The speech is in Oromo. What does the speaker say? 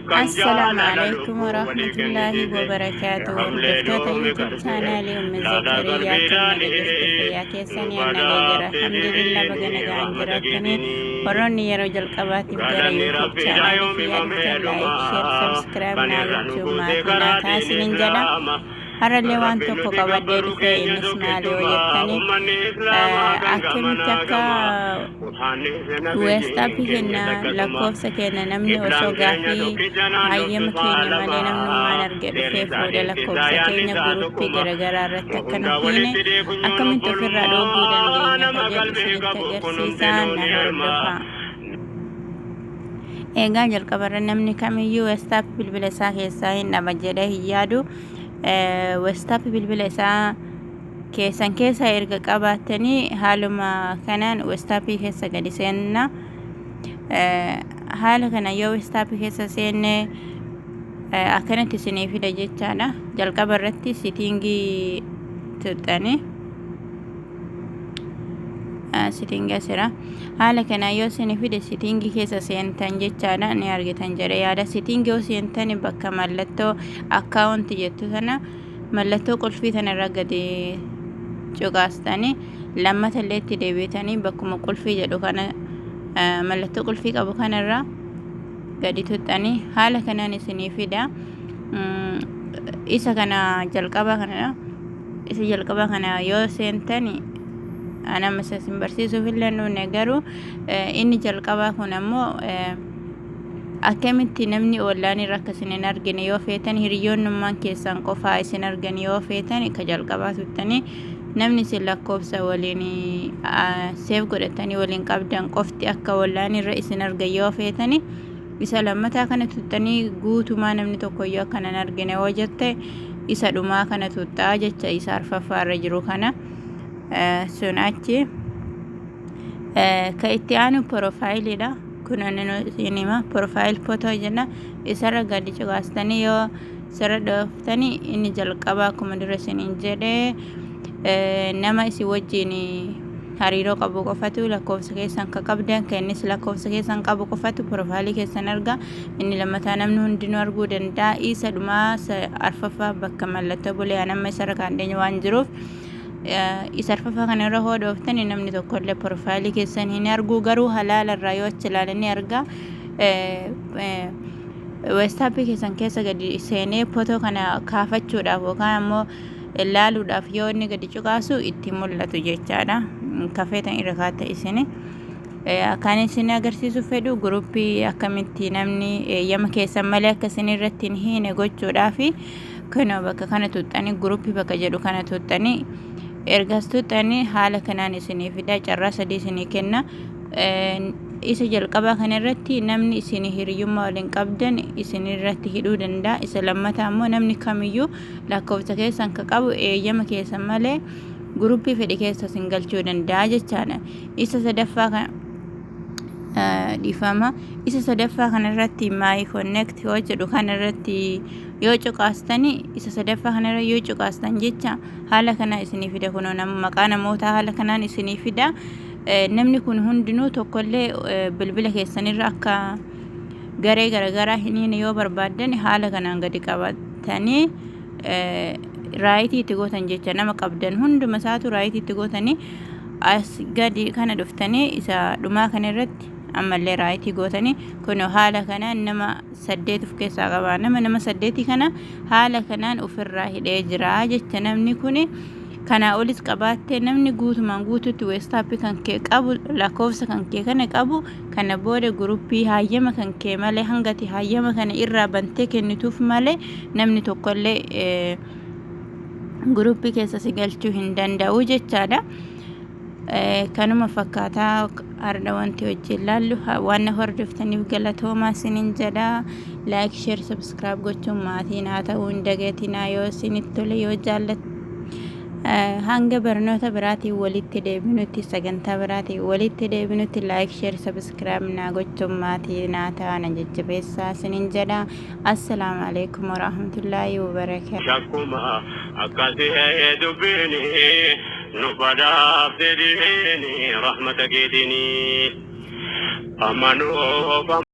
السلام عليكم ورحمة الله وبركاته. دكتورة يوتيوب channel أم زكريا كم نجرت فيا كيسان يا نجر الحمد لله بجنا جانجرتني وروني يا رجل قباتي بجرا يوتيوب channel فيا لايك شير سبسكرايب ناجتشو ما فينا تاسين جدا هر لوان توكو قبادي رفي إنس مالي وجدتني أكيم تكا ويستابي هنا لكوف سكينا نمني وسوغا في هاي مكيني مالي نمنو ما نرجع في فودا لكوف سكينا جروبي غرغرا رتكنا فيني أكيم تفر روغو دندينا فجل سنتجر سيسان نهر دفا إيغا جل قبر نمني كاميو ويستاب بالبلسا كيساين نبجده يادو وستاب بالبلسا كيسان كيسا إرقا قباتني حالما كانان وستابي كيسا قد سينا حالا كان يو وستابي كيسا سينا أكانت سيني في دجيتانا جل قبرتي سيتينجي تتاني sitinga sira hala kana yo sini fide sitingi kesa sentan jechana ni argitan jare yada sitingi o sentani bakka mallatto account jettu sana mallatto qulfi tana ragade jogastani lamma talletti debetani bakkuma qulfi jedhu kana mallatto qulfi qabu kanarra gadi tutani hala kana ni sini fida isa kana jalqaba kana yo sentani أنا مثلا برسيسو في اللي نجارو إني جلقبا هنا مو أكمل تنمني أولاني ركسني نرجني يوفيتن هريون نمان كيسان قفاي سنرجني يوفيتن كجلقبا ثتني نمني سلاكوب سواليني سيف قرتني ولين قبضن قفتي أكا ولاني رئيس نرجي يوفيتني بسلامتا كانت ثتني قوتو ما نمني توكويو كان نرجني وجدت إسالو ما كانت ثتاجة إسار ففارجرو كان سوناتي كايتيانو بروفايلي دا كنا سينما بروفايل فوتو جنا إسارة غادي شغاستاني يو سارة دوفتاني إني جلقبا كمدرسين إنجده نما إسي وجيني هاريرو قبو قفتو لكوف سكيسان كقبدان كأنس لكوف سكيسان قبو قفتو بروفايلي كيسان أرغا إني لما تانمنو هندينو أرغو دندا إيسا دما سأرففا بكمالتو بولي أنا ما إسارة كاندين وانجروف isarfafa kana raho doftani namni tokkolle profaili keessan hin argu garuu halala raayoo chilaalani arga westaapi keessan keessa gadi seenee foto kana kaafachuudhaaf yookaan ammoo ilaaluudhaaf yoo inni gadi cuqaasu itti mul'atu jechaadha kafeetan irra kaata isini kan isin agarsiisu fedhu gruupii akkamitti namni yama keessan malee akkasin irratti hin gochuudhaaf kana bakka kana tuttani gruupii bakka jedhu kana tuttani ergastutani haala kanaan isinii fida carraa sadii isinii kenna isa jalqabaa kana irratti namni isinii hiriyummaa waliin qabdan isinii irratti hidhuu danda'a isa lammataa ammoo namni kamiyyuu lakkoofsa keessan ka qabu eeyyama keessan malee gruupii fedhi keessa isin galchuu danda'a jechaadha isa sadaffaa kana difama isa sadaffaa kana irratti my connect yoo jedhu kana irratti yoo cuqaastani isa sadaffaa kana irra yoo cuqaastan jecha haala kana isinii fida kuno maqaa namoota haala kanaan isinii fida namni kun hundinuu tokkollee bilbila keessanirra akka garee garagaraa hiniin yoo barbaadan haala kanaan gadi qabatanii raayitii itti gootan jecha nama qabdan hunduma isaatu raayitii itti gootanii as gadi kana dhuftanii isa dhumaa kana irratti ammallee raayitii gootanii kun haala kanaan nama 8 of keessaa qaba nama 8 kana haala kanaan ofirraa hidhee jira jecha namni kun kana olis qabaatte namni guutumaan guututti westaapi kan kee qabu lakkoofsa kan kee kana qabu kana booda gruupii hayyama kan kee malee hangati hayyama kana irraa bantee kennituuf malee namni tokkollee gruupii keessa si galchuu hin danda'u jechaadha kanuma fakkaataa arda wanti wajjin laallu waan hordoftaniif galatoomaa isinin jedha like share subscribe gochuun maatiin haa ta'uu hin dagatinaa yoo isinitti tole yoo jaallat hanga barnoota biraatiin walitti deebinutti sagantaa biraatiin walitti deebinutti like share subscribe naa gochuun maatiin haa ta'an jajjabeessaa isinin jedha assalaamu alaykum warahmatullaahi wabarakaatuh shakuma akkasii dubbini نبدا بديني رحمتك ديني أمنوا